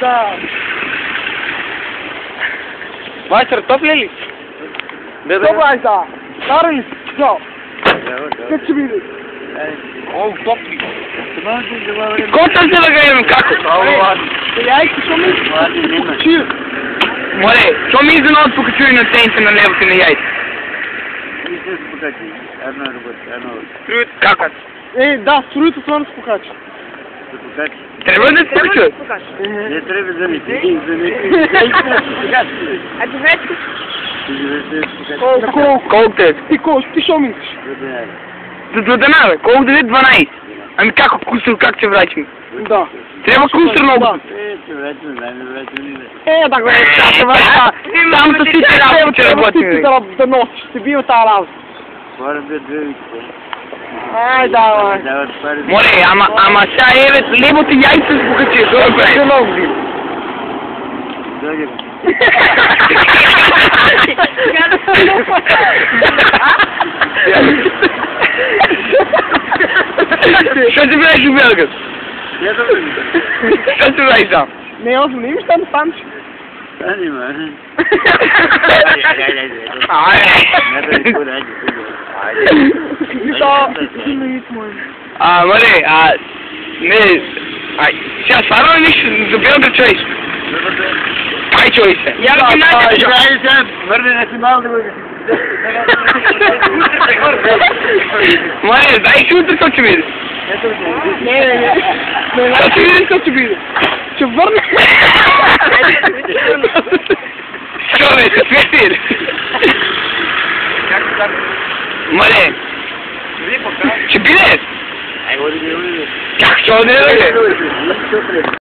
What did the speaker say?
Да. Майстер, топли ли? Добре, да. Старен ли си? Да. Как ще биде? О, топли. Кота се да гледам, како? Яйки, що ми покачи? Море, що ми изненадат покачури на цените на левото и на яйца? Мисля се покачи. Едно работа. Како? Да, строите това да се покачи. Се покачи. Трябва да се покачуят? Не трябва за никой. А ти вече? На колко? Колко те? Ти що мислиш? До 12, колко да 12? Ами како кусор, как се врачим? Да. Трябва кусор много. Да го Там са си те работи, че работим. Да носиш, ще бива тази работа. Ай, давай. Море, ама сега левото яйца се покачи. Ще много бив. Що ти правиш, Белгът? Що ти правиш там? Не, аз не имаш там да станеш. Море, не, сега стvarno нищо за Белгът човеш. Ай, човеш се. Я ги наđem. Върне си малко да бъде. Море, дай си утре какво ще биде. Не, ще видиш какво ще биде. Ще върне. Що бе, се свети ли? Море, ще биде? Ай, води. Как ще биде?